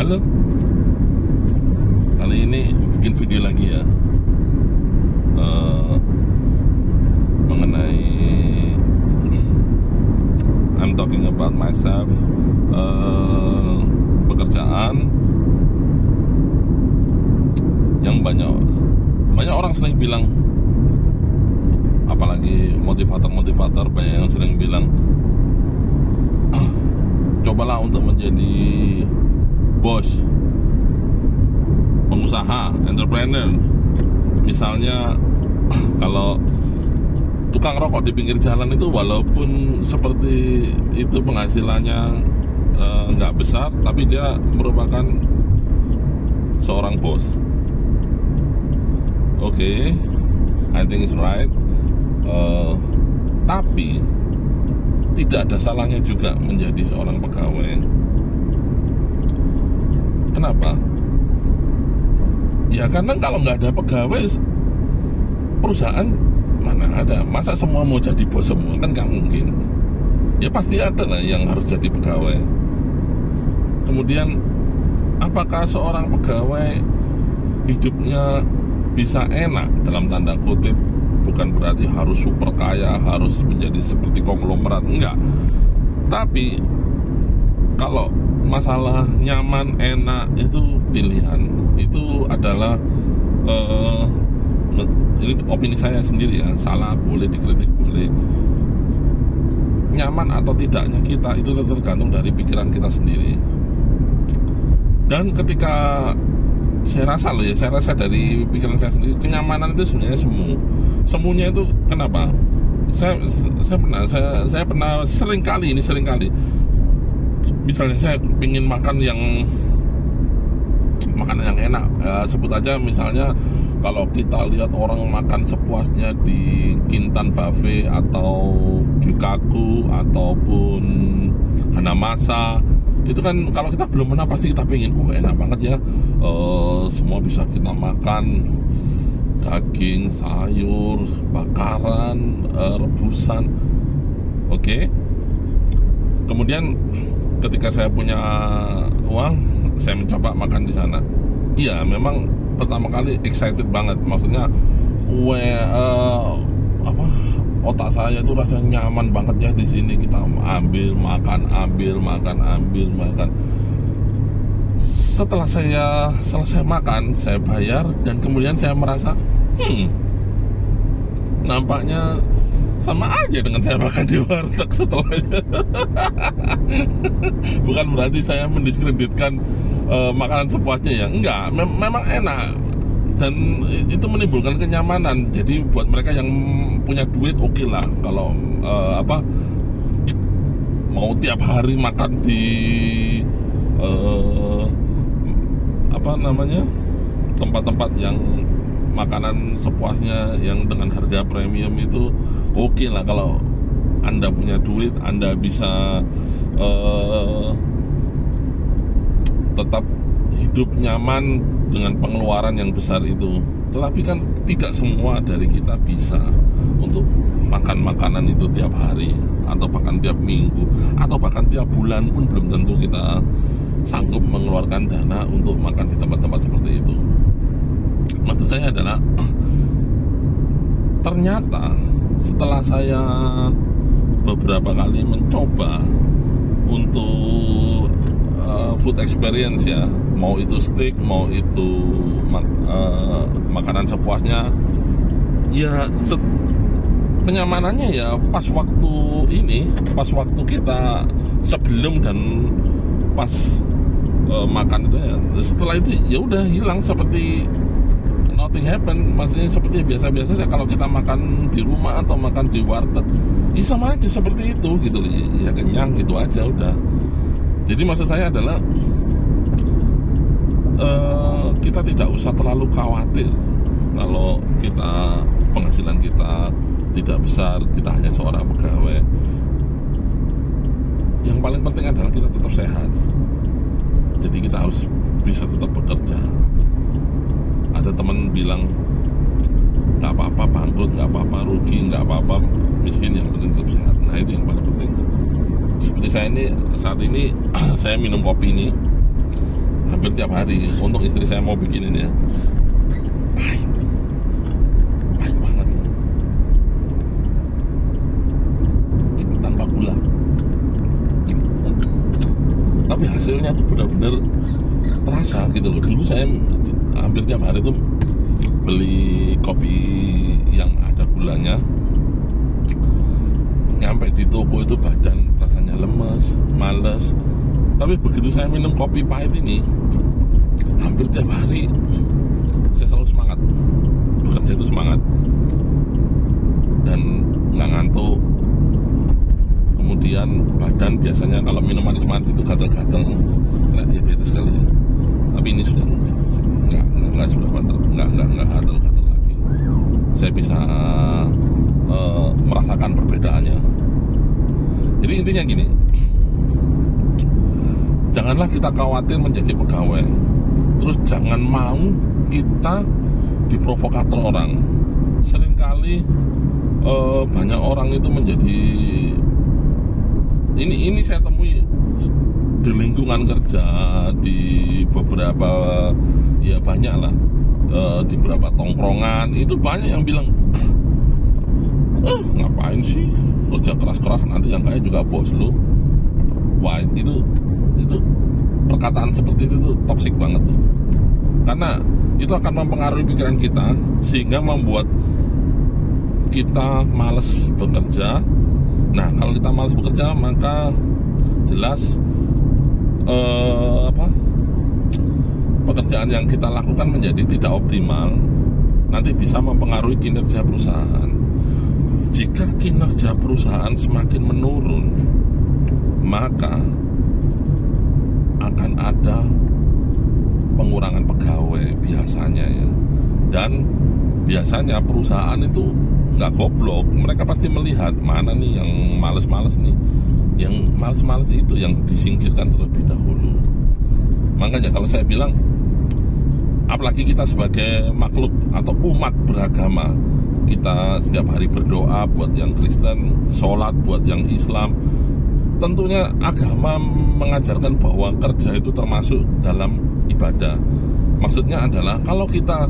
Halo. Kali ini bikin video lagi ya, mengenai I'm talking about myself, pekerjaan yang banyak orang sering bilang, apalagi motivator banyak yang sering bilang, cobalah untuk menjadi bos, pengusaha, entrepreneur. Misalnya kalau tukang rokok di pinggir jalan itu, walaupun seperti itu penghasilannya nggak besar, tapi dia merupakan seorang bos. Oke, I think it's right. Tapi tidak ada salahnya juga menjadi seorang pegawai. Kenapa? Ya karena kalau nggak ada pegawai, perusahaan mana ada. Masa semua mau jadi bos semua? Kan nggak mungkin. Ya pasti ada lah yang harus jadi pegawai. Kemudian, apakah seorang pegawai hidupnya bisa enak dalam tanda kutip? Bukan berarti harus super kaya, harus menjadi seperti konglomerat, enggak. Tapi kalau masalah nyaman, enak, itu pilihan. Itu adalah ini opini saya sendiri ya, salah boleh, dikritik boleh. Nyaman atau tidaknya kita itu tergantung dari pikiran kita sendiri. Dan ketika saya rasa dari pikiran saya sendiri, kenyamanan itu sebenarnya semuanya itu kenapa? Saya pernah sering kali misalnya saya ingin makan makanan yang enak, sebut aja misalnya kalau kita lihat orang makan sepuasnya di Kintan Buffet atau Gyukaku ataupun Hanamasa, itu kan kalau kita belum pernah pasti kita pengen, enak banget ya, semua bisa kita makan, daging, sayur, bakaran, rebusan. Oke. Kemudian ketika saya punya uang, saya mencoba makan di sana. Iya, memang pertama kali excited banget. Maksudnya, otak saya itu rasanya nyaman banget ya di sini. Kita ambil makan. Setelah saya selesai makan, saya bayar, dan kemudian saya merasa, nampaknya sama aja dengan saya makan di warteg setelahnya. Bukan berarti saya mendiskreditkan makanan sepuasnya ya, enggak, memang enak dan itu menimbulkan kenyamanan. Jadi buat mereka yang punya duit, oke lah kalau mau tiap hari makan di tempat-tempat yang makanan sepuasnya yang dengan harga premium itu, oke lah kalau Anda punya duit, Anda bisa tetap hidup nyaman dengan pengeluaran yang besar itu. Tetapi kan tidak semua dari kita bisa untuk makan makanan itu tiap hari, atau bahkan tiap minggu, atau bahkan tiap bulan pun belum tentu kita sanggup mengeluarkan dana untuk makan di tempat-tempat seperti itu. Maksud saya adalah, ternyata setelah saya beberapa kali mencoba untuk food experience ya, mau itu steak, mau itu makanan sepuasnya, ya kenyamanannya ya pas waktu kita sebelum dan pas makan itu ya. Setelah itu ya udah hilang seperti nothing happen. Maksudnya seperti biasa-biasa ya, kalau kita makan di rumah atau makan di warteg, ya sama aja seperti itu gitu, ya kenyang gitu aja udah. Jadi maksud saya adalah kita tidak usah terlalu khawatir kalau penghasilan kita tidak besar, kita hanya seorang pegawai. Yang paling penting adalah kita tetap sehat. Jadi kita harus bisa tetap bekerja. Ada teman bilang, nggak apa-apa bangkrut, nggak apa-apa rugi, nggak apa-apa miskin, yang penting tetap sehat. Nah itu yang paling penting. Seperti saya ini, saat ini saya minum kopi ini, hampir tiap hari. Untuk istri saya mau bikinin ya, pahit banget, tanpa gula. Tapi hasilnya tuh benar-benar terasa gitu loh. Dulu saya hampir tiap hari tuh beli kopi yang ada gulanya. Nyampe di toko itu badan rasanya lemes, males. Tapi begitu saya minum kopi pahit ini, hampir tiap hari saya selalu semangat. Bekerja itu semangat dan nggak ngantuk. Kemudian badan biasanya kalau minum manis-manis itu gatel-gatel, nggak diabetes kali ya. Tapi ini sudah nggak gatel-gatel lagi. Saya bisa merasakan perbedaannya. Jadi intinya gini, janganlah kita khawatir menjadi pegawai. Terus jangan mau kita diprovokator orang. Seringkali banyak orang itu menjadi ini saya temui di lingkungan kerja, di beberapa ya banyak lah, di beberapa tongkrongan itu banyak yang bilang, ngapain sih kerja keras-keras, nanti yang kaya juga bos lu. Wah, itu perkataan seperti itu tuh toksik banget tuh. Karena itu akan mempengaruhi pikiran kita sehingga membuat kita malas bekerja. Nah, kalau kita malas bekerja maka jelas pekerjaan yang kita lakukan menjadi tidak optimal. Nanti bisa mempengaruhi kinerja perusahaan. Jika kinerja perusahaan semakin menurun, maka akan ada pengurangan pegawai biasanya ya. Dan biasanya perusahaan itu nggak goblok, mereka pasti melihat mana nih yang males-males nih, yang males-males itu yang disingkirkan terlebih dahulu. Makanya kalau saya bilang, apalagi kita sebagai makhluk atau umat beragama, kita setiap hari berdoa buat yang Kristen, sholat buat yang Islam. Tentunya agama mengajarkan bahwa kerja itu termasuk dalam ibadah. Maksudnya adalah kalau kita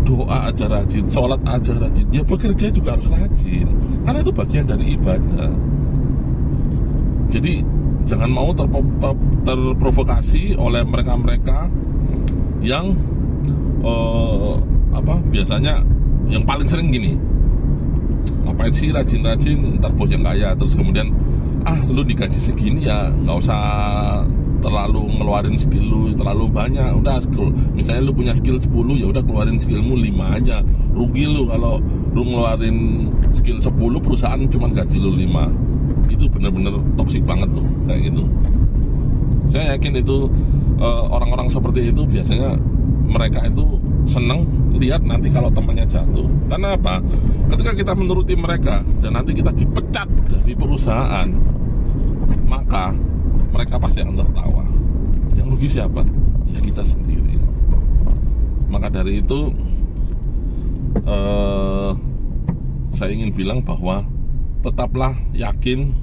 doa aja rajin, sholat aja rajin, ya bekerja juga harus rajin, karena itu bagian dari ibadah. Jadi jangan mau terprovokasi oleh mereka-mereka yang biasanya yang paling sering gini, ngapain sih rajin-rajin, ntar bos yang kaya. Terus kemudian lu digaji segini ya nggak usah terlalu ngeluarin skill lu terlalu banyak, udah skill, misalnya lu punya skill 10, ya udah keluarin skillmu 5 aja. Rugi lu kalau lu ngeluarin skill 10, perusahaan cuma gaji lu 5. Itu bener-bener toksik banget tuh kayak gitu. Saya yakin itu orang-orang seperti itu biasanya mereka itu seneng lihat nanti kalau temannya jatuh. Karena apa? Ketika kita menuruti mereka dan nanti kita dipecat dari perusahaan, maka mereka pasti akan tertawa. Yang rugi siapa? Ya kita sendiri. Maka dari itu saya ingin bilang bahwa tetaplah yakin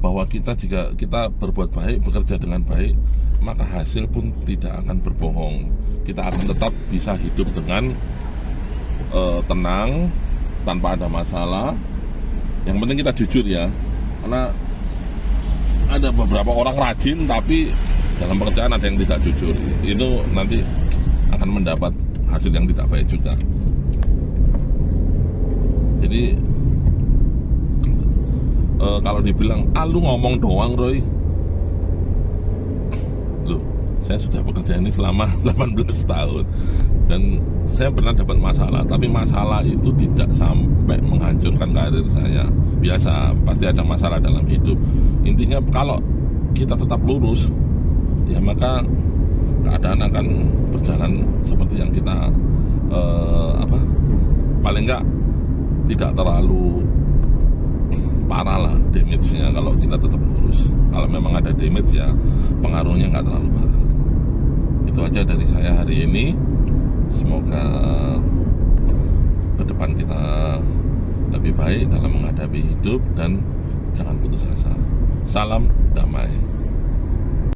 bahwa jika kita berbuat baik, bekerja dengan baik, maka hasil pun tidak akan berbohong. Kita akan tetap bisa hidup dengan tenang, tanpa ada masalah. Yang penting kita jujur ya, karena ada beberapa orang rajin tapi dalam pekerjaan ada yang tidak jujur. Itu nanti akan mendapat hasil yang tidak baik juga. Jadi kalau dibilang, lu ngomong doang Roy, loh, saya sudah bekerja ini selama 18 tahun dan saya pernah dapat masalah, tapi masalah itu tidak sampai menghancurkan karir saya. Biasa, pasti ada masalah dalam hidup. Intinya kalau kita tetap lurus, ya maka keadaan akan berjalan seperti yang kita paling enggak tidak terlalu parah lah damage-nya kalau kita tetap lurus. Kalau memang ada damage ya pengaruhnya nggak terlalu parah. Itu aja dari saya hari ini. Semoga ke depan kita lebih baik dalam menghadapi hidup dan jangan putus asa. Salam damai.